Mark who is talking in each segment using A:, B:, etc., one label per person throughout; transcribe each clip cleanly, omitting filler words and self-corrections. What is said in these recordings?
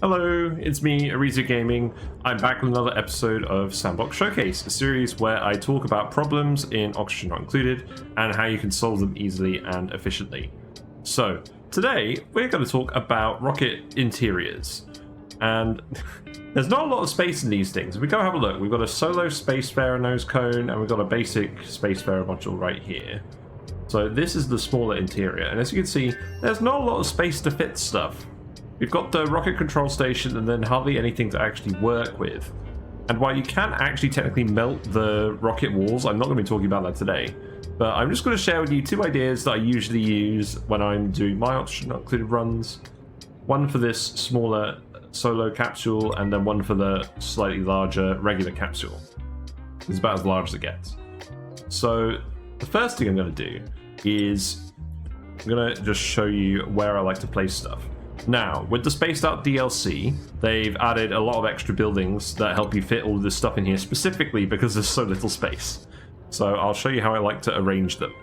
A: Hello, it's me, Ariza Gaming. I'm back with another episode of Sandbox Showcase, a series where I talk about problems in Oxygen Not Included and how you can solve them easily and efficiently. So, today we're going to talk about rocket interiors. And there's not a lot of space in these things. We go have a look. We've got a solo Spacefarer nose cone and we've got a basic Spacefarer module right here. So this is the smaller interior, and as you can see, there's not a lot of space to fit stuff. We've got the rocket control station and then hardly anything to actually work with. And while you can actually technically melt the rocket walls, I'm not going to be talking about that today, but I'm just going to share with you two ideas that I usually use when I'm doing my Oxygen Not Included runs. One for this smaller solo capsule, and then one for the slightly larger regular capsule. It's about as large as it gets. So the first thing I'm going to do is I'm going to just show you where I like to place stuff. Now, with the Spaced Out DLC, they've added a lot of extra buildings that help you fit all of this stuff in here, specifically because there's so little space. So I'll show you how I like to arrange them.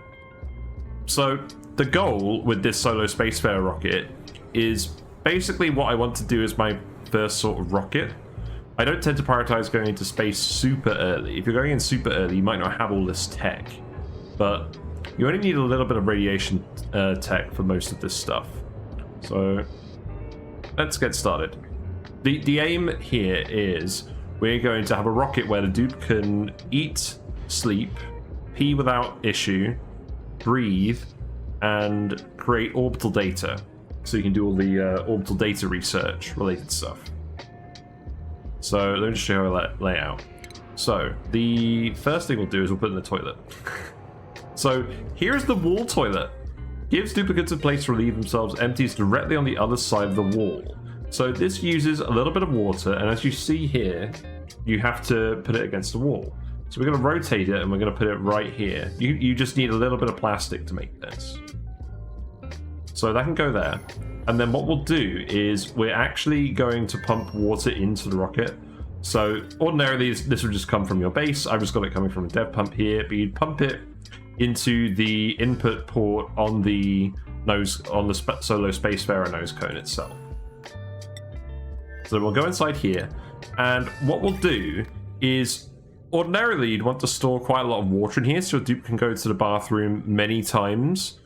A: So the goal with this solo Spacefarer rocket is basically what I want to do as my first sort of rocket. I don't tend to prioritize going into space super early. If you're going in super early, you might not have all this tech, but you only need a little bit of radiation tech for most of this stuff. So let's get started. The aim here is we're going to have a rocket where the dude can eat, sleep, pee without issue, breathe, and create orbital data. So you can do all the orbital data research related stuff. So let me just show you how I lay out. So the first thing we'll do is we'll put in the toilet. So here's the wall toilet. Gives duplicates a place to relieve themselves, empties directly on the other side of the wall. So this uses a little bit of water, and as you see here, you have to put it against the wall. So we're going to rotate it and we're going to put it right here. You just need a little bit of plastic to make this. So that can go there. And then what we'll do is we're actually going to pump water into the rocket. So ordinarily this would just come from your base. I've just got it coming from a dev pump here, but you'd pump it into the input port on the nose, on the solo Spacefarer nose cone itself. So we'll go inside here, and what we'll do is ordinarily you'd want to store quite a lot of water in here so your dupe can go to the bathroom many times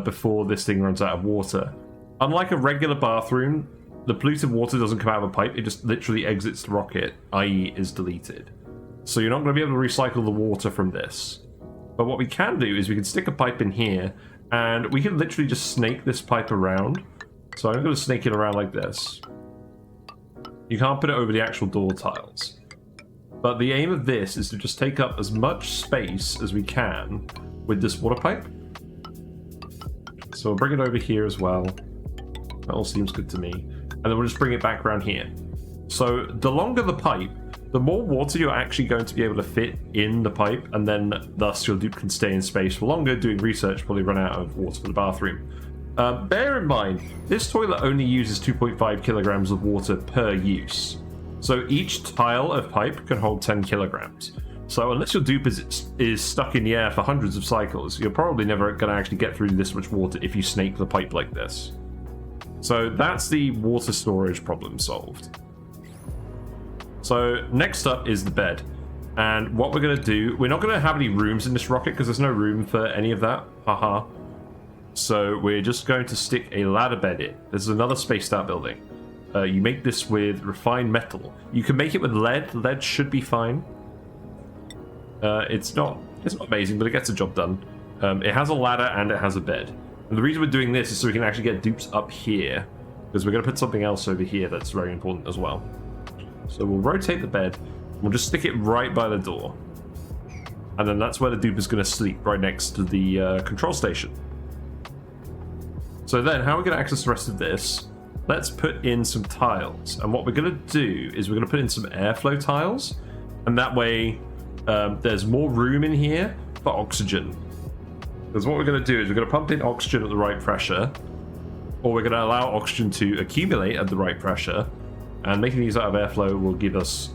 A: before this thing runs out of water. Unlike a regular bathroom, the polluted water doesn't come out of a pipe, it just literally exits the rocket, i.e. is deleted. So you're not going to be able to recycle the water from this. But what we can do is we can stick a pipe in here, and we can literally just snake this pipe around. So I'm going to snake it around like this. You can't put it over the actual door tiles. But the aim of this is to just take up as much space as we can with this water pipe. So we'll bring it over here as well. That all seems good to me. And then we'll just bring it back around here. So the longer the pipe, the more water you're actually going to be able to fit in the pipe, and then thus your dupe can stay in space for longer doing research, probably run out of water for the bathroom. Bear in mind, this toilet only uses 2.5 kilograms of water per use. So each tile of pipe can hold 10 kilograms. So unless your dupe is stuck in the air for hundreds of cycles, you're probably never going to actually get through this much water if you snake the pipe like this. So that's the water storage problem solved. So next up is the bed. And what we're going to do, we're not going to have any rooms in this rocket because there's no room for any of that. Haha. So we're just going to stick a ladder bed in. This is another spaced out building. You make this with refined metal. You can make it with lead. Lead should be fine. It's not amazing, but it gets the job done. It has a ladder and it has a bed. And the reason we're doing this is so we can actually get dupes up here, because we're going to put something else over here that's very important as well. So we'll rotate the bed, we'll just stick it right by the door. And then that's where the dupe is going to sleep, right next to the control station. So then, how are we going to access the rest of this? Let's put in some tiles. And what we're going to do is we're going to put in some airflow tiles. And that way, there's more room in here for oxygen. Because what we're going to do is we're going to pump in oxygen at the right pressure, or we're going to allow oxygen to accumulate at the right pressure, and making these out of airflow will give us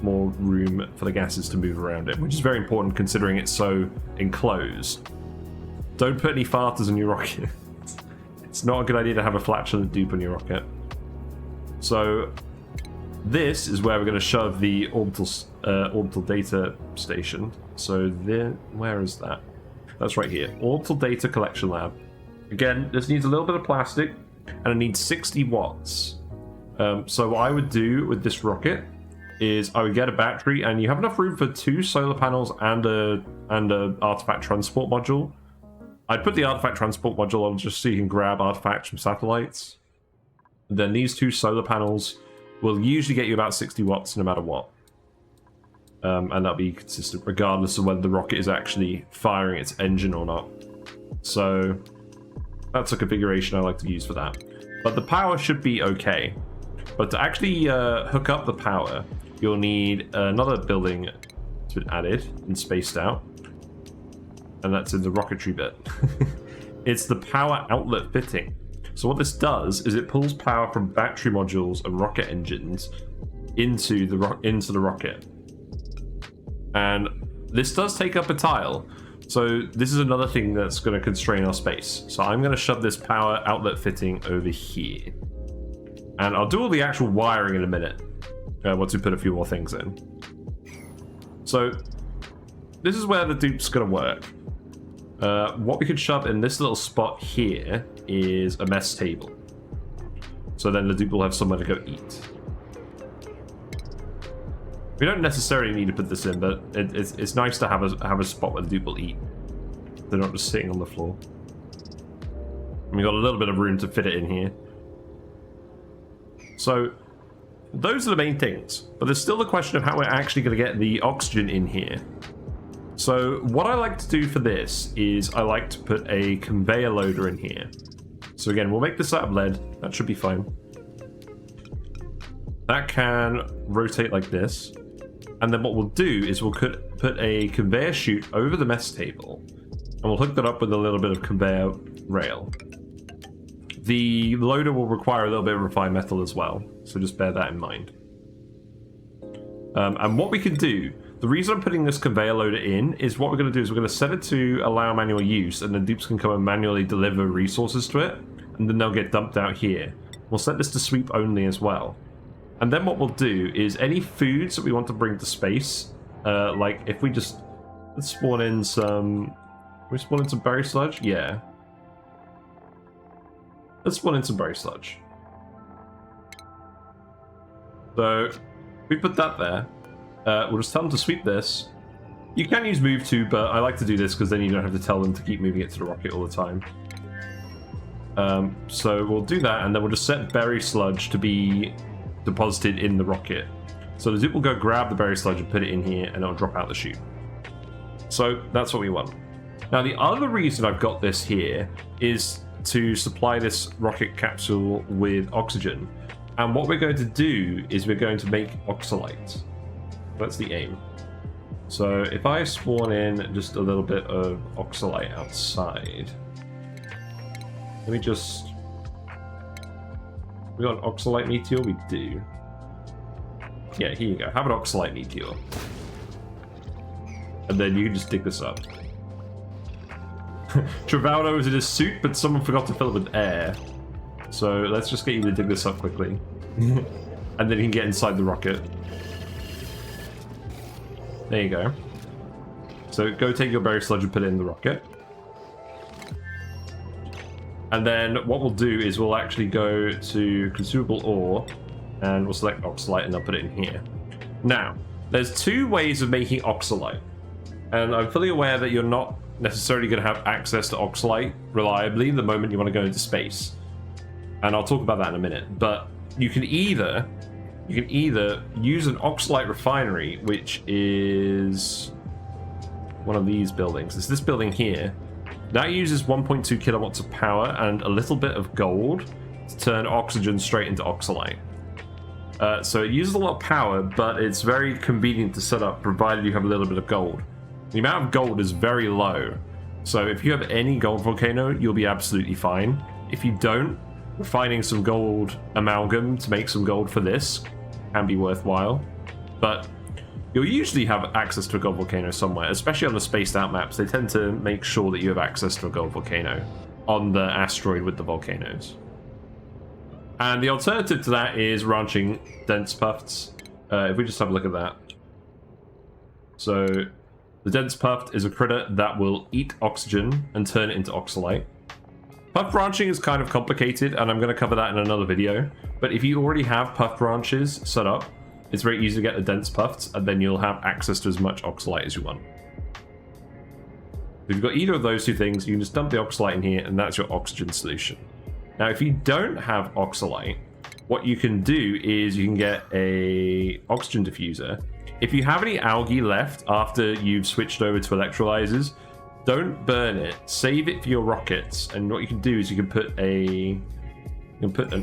A: more room for the gases to move around it, which is very important considering it's so enclosed. Don't put any farters in your rocket. It's not a good idea to have a flatulent dupe on your rocket. So this is where we're going to shove the orbital data station. So where is that? That's right here. Orbital data collection lab. Again, this needs a little bit of plastic, and it needs 60 watts. So what I would do with this rocket is I would get a battery, and you have enough room for 2 solar panels and a artifact transport module. I'd put the artifact transport module on just so you can grab artifacts from satellites. Then these 2 solar panels will usually get you about 60 watts no matter what. And that'll be consistent regardless of whether the rocket is actually firing its engine or not. So that's a configuration I like to use for that. But the power should be okay. But to actually hook up the power, you'll need another building to be added and spaced out. And that's in the rocketry bit. It's the power outlet fitting. So what this does is it pulls power from battery modules and rocket engines into the rocket. And this does take up a tile. So this is another thing that's going to constrain our space. So I'm going to shove this power outlet fitting over here. And I'll do all the actual wiring in a minute once we put a few more things in. So this is where the dupe's going to work. What we could shove in this little spot here is a mess table. So then the dupe will have somewhere to go eat. We don't necessarily need to put this in, but it's nice to have a spot where the dupe will eat. They're not just sitting on the floor. And we've got a little bit of room to fit it in here. So those are the main things, but there's still the question of how we're actually going to get the oxygen in here. So what I like to do for this is I like to put a conveyor loader in here. So again, we'll make this out of lead. That should be fine. That can rotate like this. And then what we'll do is we'll put a conveyor chute over the mess table, and we'll hook that up with a little bit of conveyor rail. The loader will require a little bit of refined metal as well, so just bear that in mind. And what we can do, the reason I'm putting this conveyor loader in is what we're going to do is we're going to set it to allow manual use, and then dupes can come and manually deliver resources to it, and then they'll get dumped out here. We'll set this to sweep only as well. And then what we'll do is any foods that we want to bring to space, like if we just let's spawn in some, we spawn in some berry sludge? Yeah. Let's spawn in some berry sludge. So we put that there. We'll just tell them to sweep this. You can use move to, but I like to do this because then you don't have to tell them to keep moving it to the rocket all the time. So we'll do that, and then we'll just set berry sludge to be deposited in the rocket. So the dupe will go grab the berry sludge and put it in here, and it'll drop out the chute. So that's what we want. Now the other reason I've got this here is to supply this rocket capsule with oxygen. And what we're going to do is we're going to make oxalate. That's the aim. So if I spawn in just a little bit of oxalate outside. Let me just... We got an oxalate meteor? We do. Yeah, here you go. Have an oxalate meteor. And then you can just dig this up. Travaldo is in his suit, but someone forgot to fill it with air. So let's just get you to dig this up quickly. And then you can get inside the rocket. There you go. So go take your berry sludge and put it in the rocket. And then what we'll do is we'll actually go to consumable ore, and we'll select oxalate, and I'll put it in here. Now, there's 2 ways of making oxalate. And I'm fully aware that you're not necessarily going to have access to oxalate reliably the moment you want to go into space. And I'll talk about that in a minute. But you can either use an oxalate refinery, which is one of these buildings. It's this building here. That uses 1.2 kilowatts of power and a little bit of gold to turn oxygen straight into oxalate. So it uses a lot of power, but it's very convenient to set up provided you have a little bit of gold. The amount of gold is very low. So if you have any gold volcano, you'll be absolutely fine. If you don't, refining some gold amalgam to make some gold for this can be worthwhile. But you'll usually have access to a gold volcano somewhere, especially on the spaced out maps. They tend to make sure that you have access to a gold volcano on the asteroid with the volcanoes. And the alternative to that is ranching dense puffs. If we just have a look at that. So the dense puff is a critter that will eat oxygen and turn it into oxalite. Puff branching is kind of complicated, and I'm going to cover that in another video. But if you already have puff branches set up, it's very easy to get the dense puffs, and then you'll have access to as much oxalite as you want. If you've got either of those two things, you can just dump the oxalite in here, and that's your oxygen solution. Now, if you don't have oxalite, what you can do is you can get a oxygen diffuser. If you have any algae left after you've switched over to electrolyzers, don't burn it. Save it for your rockets. And what you can do is you can put an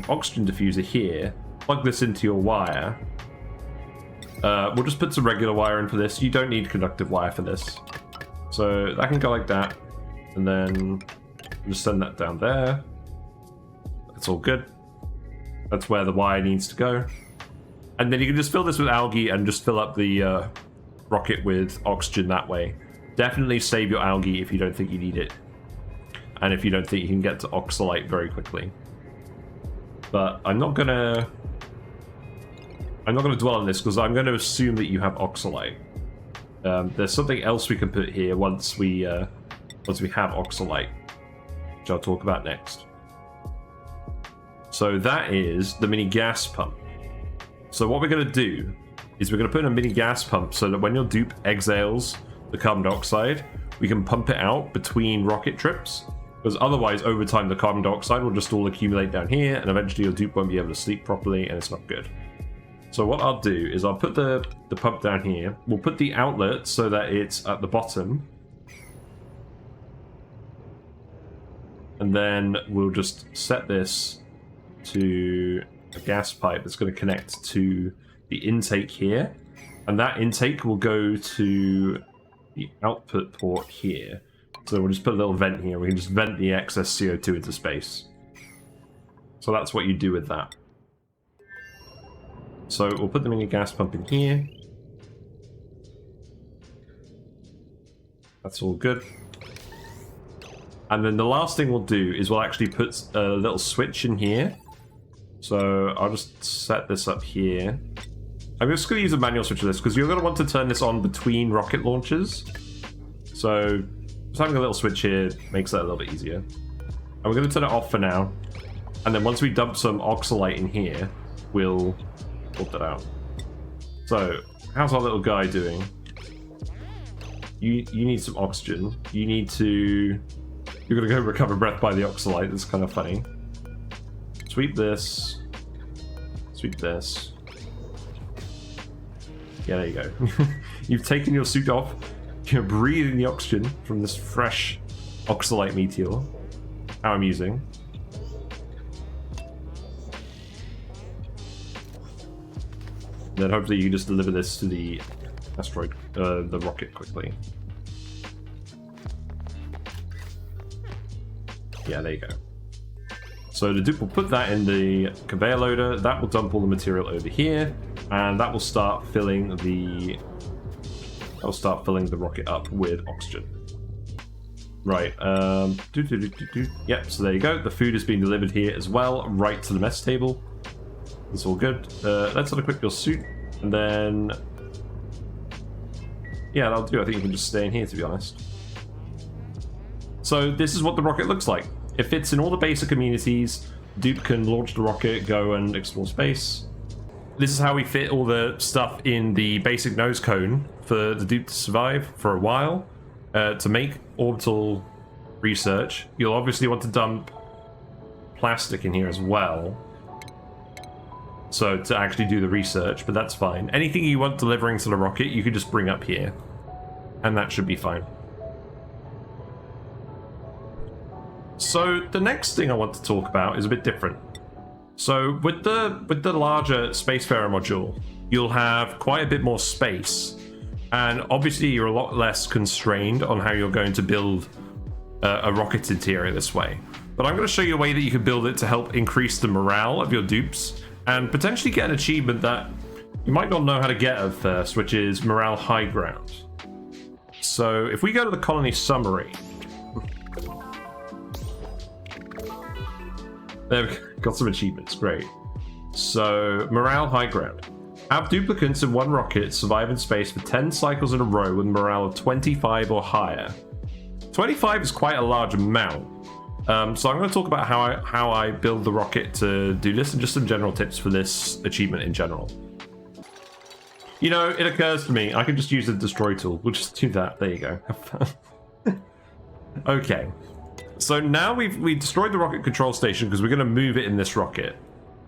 A: oxygen diffuser here, plug this into your wire. We'll just put some regular wire in for this. You don't need conductive wire for this. So that can go like that. And then we'll just send that down there. That's all good. That's where the wire needs to go. And then you can just fill this with algae and just fill up the rocket with oxygen that way. Definitely save your algae if you don't think you need it. And if you don't think you can get to oxalite very quickly. But I'm not gonna dwell on this because I'm going to assume that you have oxalite. There's something else we can put here once we have oxalite, which I'll talk about next. So that is the mini gas pump. So what we're going to do is we're going to put in a mini gas pump so that when your dupe exhales the carbon dioxide, we can pump it out between rocket trips. Because otherwise, over time, the carbon dioxide will just all accumulate down here, and eventually your dupe won't be able to sleep properly, and it's not good. So what I'll do is I'll put the pump down here. We'll put the outlet so that it's at the bottom. And then we'll just set this to a gas pipe that's going to connect to the intake here. And that intake will go to the output port here. So we'll just put a little vent here. We can just vent the excess CO2 into space. So that's what you do with that. So we'll put the mini gas pump in here. That's all good. And then the last thing we'll do is we'll actually put a little switch in here. So I'll just set this up here. I'm just going to use a manual switch for this because you're going to want to turn this on between rocket launches. So just having a little switch here makes that a little bit easier. And we're going to turn it off for now. And then once we dump some oxalite in here, we'll put that out. So how's our little guy doing? You need some oxygen. You're going to go recover breath by the oxalite. That's kind of funny. Sweep this. Sweep this. Yeah, there you go. You've taken your suit off. You're breathing the oxygen from this fresh oxalite meteor. How amusing. Then hopefully you can just deliver this to the asteroid, the rocket quickly. Yeah, there you go. So the dupe will put that in the conveyor loader. That will dump all the material over here, and that will start filling the rocket up with oxygen. Right. Yep. So there you go. The food is being delivered here as well, right to the mess table. It's all good. Let's unequip your suit, and then yeah, that'll do. I think you can just stay in here, to be honest. So this is what the rocket looks like. It fits in all the basic amenities. Dupe can launch the rocket, go and explore space. This is how we fit all the stuff in the basic nose cone for the Dupe to survive for a while. To make orbital research, you'll obviously want to dump plastic in here as well. So to actually do the research, but that's fine. Anything you want delivering to the rocket, you can just bring up here. And that should be fine. So the next thing I want to talk about is a bit different. So with the larger Spacefarer module, you'll have quite a bit more space, and obviously you're a lot less constrained on how you're going to build a rocket interior this way. But I'm going to show you a way that you can build it to help increase the morale of your dupes and potentially get an achievement that you might not know how to get at first, which is morale high ground. So if we go to the colony summary, there we go. got some achievements. Great. So, morale high ground. Have duplicants in one rocket survive in space for 10 cycles in a row with morale of 25 or higher. 25 is quite a large amount. So I'm going to talk about how I build the rocket to do this and just some general tips for this achievement in general. You know, it occurs to me, I can just use the destroy tool. We'll just do that. There you go. Have fun. Okay. So now we destroyed the rocket control station because we're going to move it in this rocket.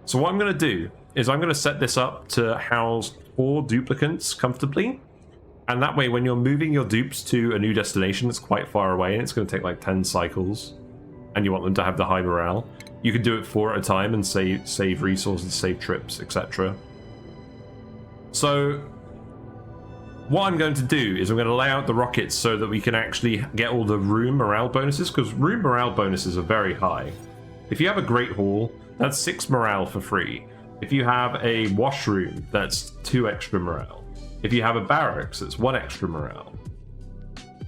A: So what I'm going to do is I'm going to set this up to house 4 duplicants comfortably. And that way, when you're moving your dupes to a new destination that's quite far away, and it's going to take like 10 cycles, and you want them to have the high morale, you can do it 4 at a time and save resources, save trips, etc. So what I'm going to do is I'm going to lay out the rockets so that we can actually get all the room morale bonuses, because room morale bonuses are very high. If you have a Great Hall, that's 6 morale for free. If you have a washroom, that's 2 extra morale. If you have a barracks, it's 1 extra morale.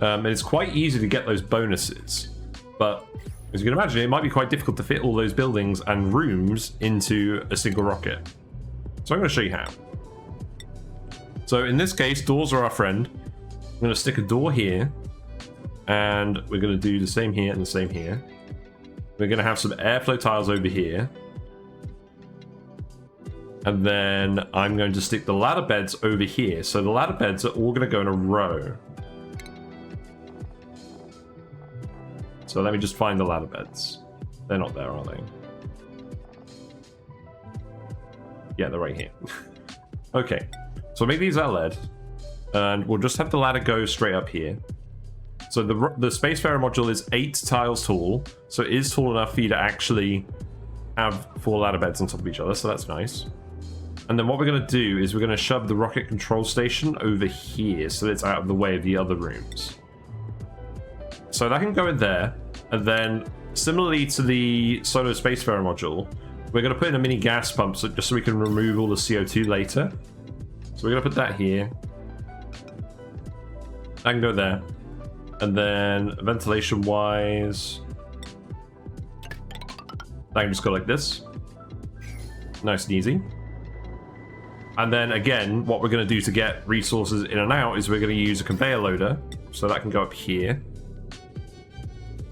A: And it's quite easy to get those bonuses. But as you can imagine, it might be quite difficult to fit all those buildings and rooms into a single rocket. So I'm going to show you how. So in this case, doors are our friend. I'm going to stick a door here. And we're going to do the same here and the same here. We're going to have some airflow tiles over here. And then I'm going to stick the ladder beds over here. So the ladder beds are all going to go in a row. So let me just find the ladder beds. They're not there, are they? Yeah, they're right here. Okay, so make these out LED. And we'll just have the ladder go straight up here. So the Spacefarer module is 8 tiles tall. So it is tall enough for you to actually have 4 ladder beds on top of each other. So that's nice. And then what we're going to do is we're going to shove the rocket control station over here so that it's out of the way of the other rooms. So that can go in there. And then similarly to the Solar Spacefarer module, we're going to put in a mini gas pump just so we can remove all the CO2 later. So we're going to put that here. That can go there. And then ventilation wise, that can just go like this. Nice and easy. And then again, what we're going to do to get resources in and out is we're going to use a conveyor loader. So that can go up here.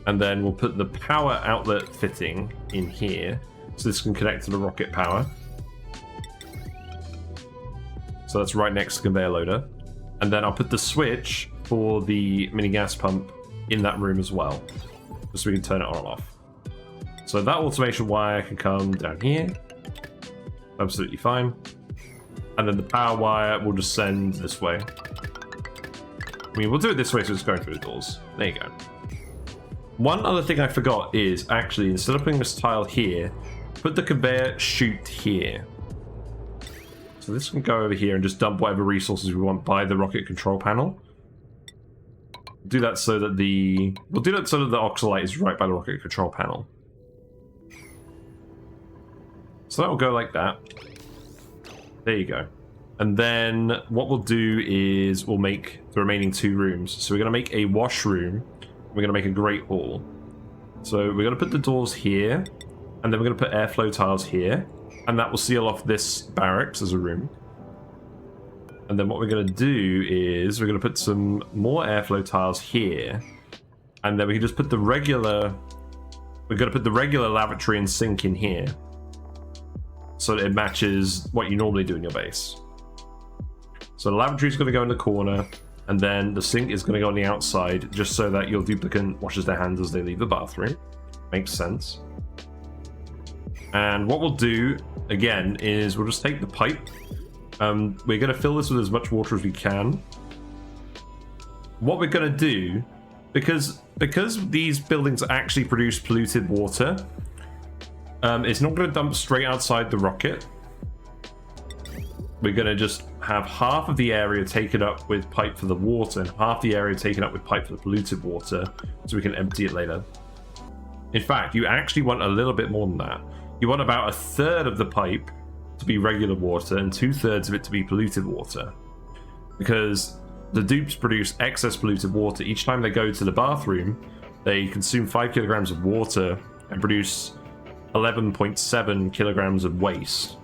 A: And then we'll put the power outlet fitting in here. So this can connect to the rocket power. So that's right next to the conveyor loader. And then I'll put the switch for the mini gas pump in that room as well. Just so we can turn it on and off. So that automation wire can come down here. Absolutely fine. And then the power wire will just send this way. I mean, we'll do it this way so it's going through the doors. There you go. One other thing I forgot is actually, instead of putting this tile here, put the conveyor chute here. So this can go over here and just dump whatever resources we want by the rocket control panel. Do that so that we'll do that so that the oxalite is right by the rocket control panel. So that will go like that. There you go. And then what we'll do is we'll make the remaining 2 rooms. So we're going to make a washroom. We're going to make a Great Hall. So we're going to put the doors here. And then we're going to put airflow tiles here. And that will seal off this barracks as a room. And then what we're going to do is we're going to put some more airflow tiles here. And then we can just put the regular... We're going to put the regular lavatory and sink in here. So that it matches what you normally do in your base. So the lavatory is going to go in the corner, and then the sink is going to go on the outside, just so that your duplicant washes their hands as they leave the bathroom. Makes sense. And what we'll do, again, is we'll just take the pipe. We're going to fill this with as much water as we can. What we're going to do, because these buildings actually produce polluted water, it's not going to dump straight outside the rocket. We're going to just have half of the area taken up with pipe for the water and half the area taken up with pipe for the polluted water, so we can empty it later. In fact, you actually want a little bit more than that. You want about 1/3 of the pipe to be regular water and 2/3 of it to be polluted water. Because the dupes produce excess polluted water. Each time they go to the bathroom, they consume 5 kilograms of water and produce 11.7 kilograms of waste.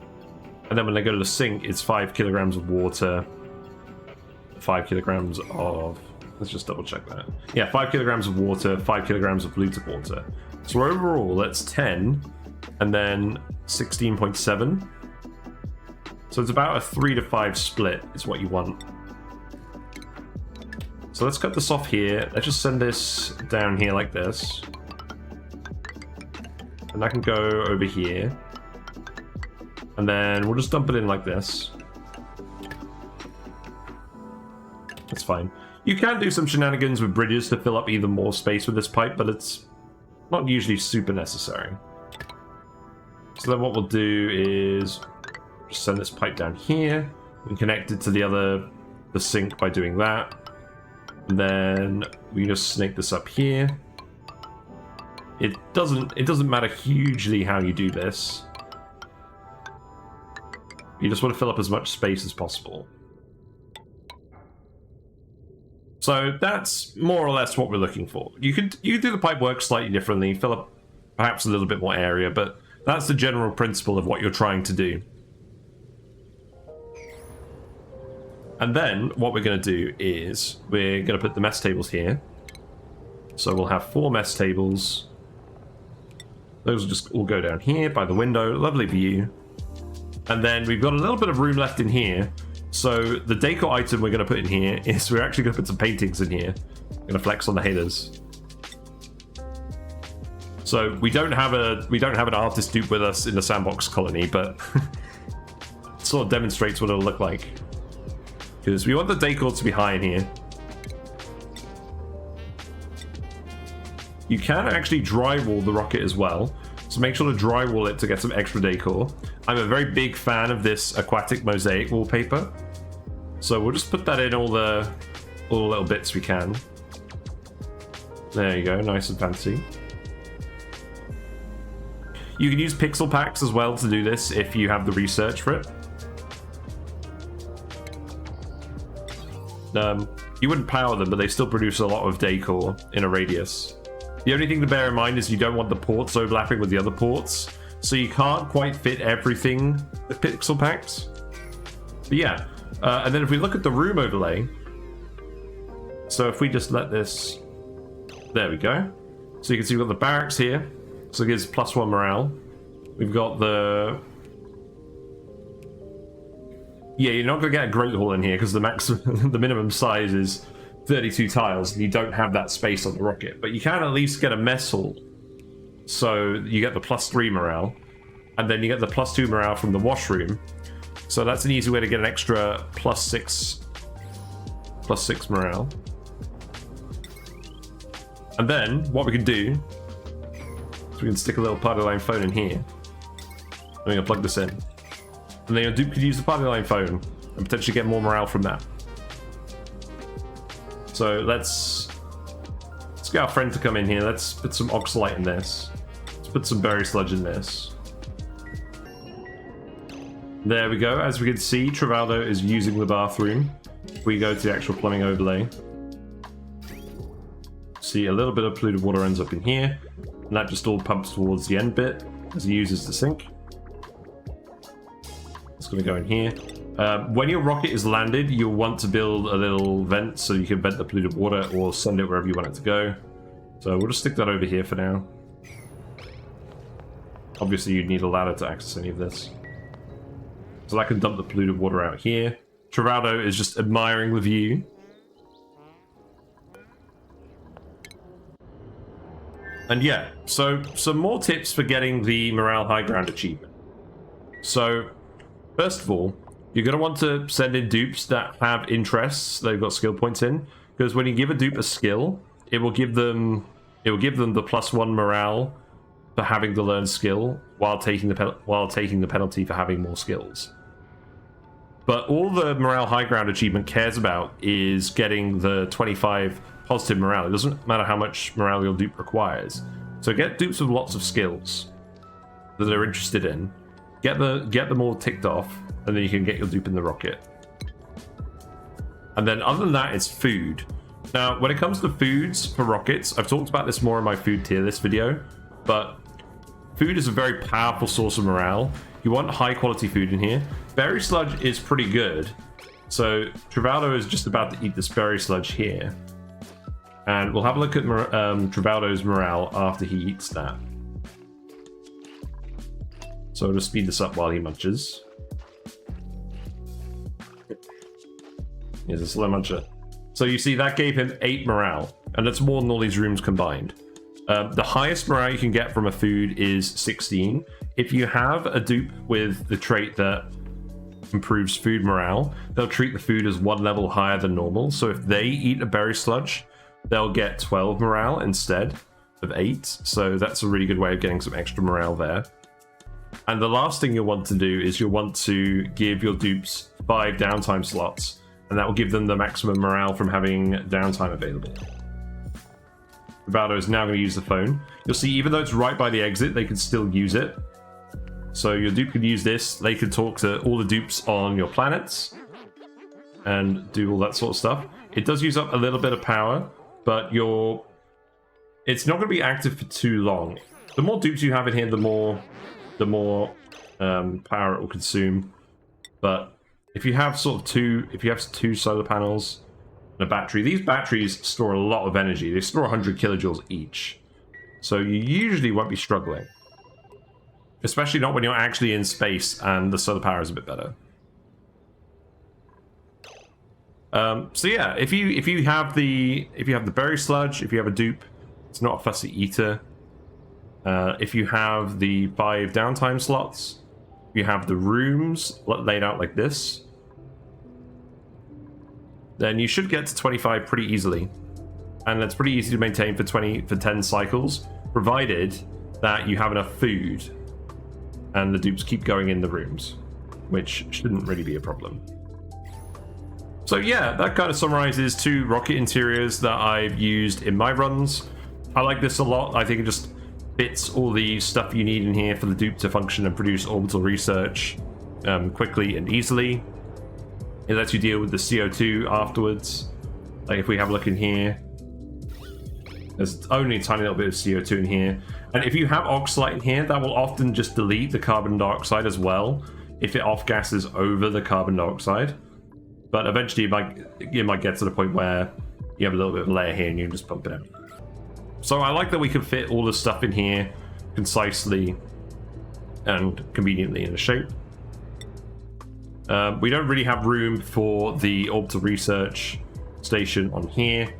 A: And then when they go to the sink, it's 5 kilograms of water, 5 kilograms of... Let's just double check that. Yeah, 5 kilograms of water, 5 kilograms of polluted water. So overall, that's 10, and then 16.7. So it's about a 3 to 5 split is what you want. So let's cut this off here. Let's just send this down here like this. And that can go over here. And then we'll just dump it in like this. That's fine. You can do some shenanigans with bridges to fill up even more space with this pipe, but it's not usually super necessary. So then what we'll do is just send this pipe down here and connect it to the sink by doing that. And then we just snake this up here. It doesn't matter hugely how you do this. You just want to fill up as much space as possible. So that's more or less what we're looking for. You could do the pipe work slightly differently, fill up perhaps a little bit more area, but that's the general principle of what you're trying to do. And then what we're going to do is we're going to put the mess tables here. So we'll have 4 mess tables. Those will just all go down here by the window. Lovely view. And then we've got a little bit of room left in here. So the decor item we're going to put in here is we're actually going to put some paintings in here. I'm going to flex on the haters. So we don't have an artist dupe with us in the Sandbox colony, but it sort of demonstrates what it'll look like. Because we want the decor to be high in here. You can actually drywall the rocket as well, so make sure to drywall it to get some extra decor. I'm a very big fan of this aquatic mosaic wallpaper, so we'll just put that in all the little bits we can. There you go, nice and fancy. You can use pixel packs as well to do this if you have the research for it. You wouldn't power them, but they still produce a lot of decor in a radius. The only thing to bear in mind is you don't want the ports overlapping with the other ports, so you can't quite fit everything with pixel packs. But yeah, and then if we look at the room overlay, so if we just let this, there we go. So you can see we've got the barracks here, so it gives +1 morale. We've got the... Yeah, you're not going to get a Great Hall in here because the minimum size is 32 tiles, and you don't have that space on the rocket. But you can at least get a mess hall. So you get the +3 morale, and then you get the +2 morale from the washroom. So that's an easy way to get an extra +6 morale. And then what we can do is we can stick a little party line phone in here. I'm going to plug this in. And then your dupe could use the party line phone and potentially get more morale from that. So let's get our friend to come in here. Let's put some oxalite in this. Let's put some berry sludge in this. There we go. As we can see, Travaldo is using the bathroom. If we go to the actual plumbing overlay, see a little bit of polluted water ends up in here, and that just all pumps towards the end bit as he uses the sink. It's going to go in here. When your rocket is landed, you'll want to build a little vent so you can vent the polluted water or send it wherever you want it to go. So we'll just stick that over here for now. Obviously, you'd need a ladder to access any of this. So I can dump the polluted water out here. Travaldo is just admiring the view. And yeah, so some more tips for getting the morale high ground achievement. So, first of all, you're going to want to send in dupes that have interests they've got skill points in, because when you give a dupe a skill, it will give them the +1 morale for having the learned skill while taking the penalty for having more skills. But all the morale high ground achievement cares about is getting the 25 positive morale. It doesn't matter how much morale your dupe requires. So get dupes with lots of skills that they're interested in. Get them all ticked off, and then you can get your dupe in the rocket. And then other than that, it's food. Now, when it comes to foods for rockets, I've talked about this more in my food tier list video, but food is a very powerful source of morale. You want high quality food in here. Berry sludge is pretty good. So Trivaldo is just about to eat this berry sludge here. And we'll have a look at Trivaldo's morale after he eats that. So we'll just speed this up while he munches. He's a slow muncher. So you see that gave him 8 morale, and that's more than all these rooms combined. The highest morale you can get from a food is 16. If you have a dupe with the trait that improves food morale, they'll treat the food as 1 level higher than normal. So if they eat a berry sludge, they'll get 12 morale instead of 8. So that's a really good way of getting some extra morale there. And the last thing you'll want to do is you'll want to give your dupes 5 downtime slots, and that will give them the maximum morale from having downtime available. Rivaldo is now going to use the phone. You'll see, even though it's right by the exit, they can still use it. So your dupe could use this. They could talk to all the dupes on your planets and do all that sort of stuff. It does use up a little bit of power, but it's not going to be active for too long. The more dupes you have in here, the more power it will consume. But if you have two solar panels and a battery, these batteries store a lot of energy. They store 100 kilojoules each, so you usually won't be struggling, especially not when you're actually in space and the solar power is a bit better. So yeah, if you have the berry sludge, if you have a dupe, it's not a fussy eater. If you have the 5 downtime slots, you have the rooms laid out like this, then you should get to 25 pretty easily. And that's pretty easy to maintain for 10 cycles, provided that you have enough food and the dupes keep going in the rooms, which shouldn't really be a problem. So yeah, that kind of summarizes 2 rocket interiors that I've used in my runs. I like this a lot. I think it just fits all the stuff you need in here for the dupe to function and produce orbital research quickly and easily. It lets you deal with the CO2 afterwards. Like if we have a look in here, there's only a tiny little bit of CO2 in here. And if you have oxalate in here, that will often just delete the carbon dioxide as well if it off-gasses over the carbon dioxide. But eventually you might get to the point where you have a little bit of a layer here and you can just pump it out. So I like that we can fit all the stuff in here concisely and conveniently in a shape. We don't really have room for the orbital research station on here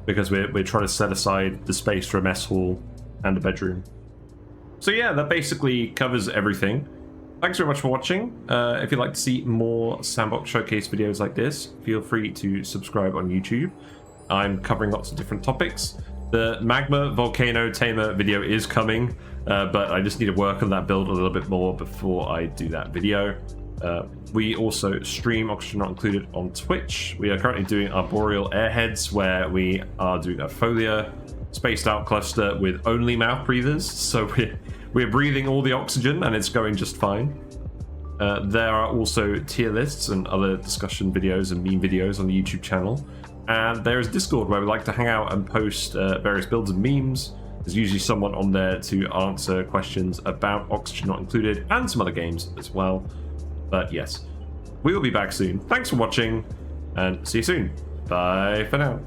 A: because we're trying to set aside the space for a mess hall and a bedroom. So yeah, that basically covers everything. Thanks very much for watching. If you'd like to see more Sandbox Showcase videos like this, feel free to subscribe on YouTube. I'm covering lots of different topics. The Magma Volcano Tamer video is coming, but I just need to work on that build a little bit more before I do that video. We also stream Oxygen Not Included on Twitch. We are currently doing our Boreal Airheads, where we are doing a foliar spaced out cluster with only mouth breathers. So we're breathing all the oxygen and it's going just fine. There are also tier lists and other discussion videos and meme videos on the YouTube channel. And there is Discord, where we like to hang out and post various builds and memes. There's usually someone on there to answer questions about Oxygen Not Included and some other games as well. But yes, we will be back soon. Thanks for watching, and see you soon. Bye for now.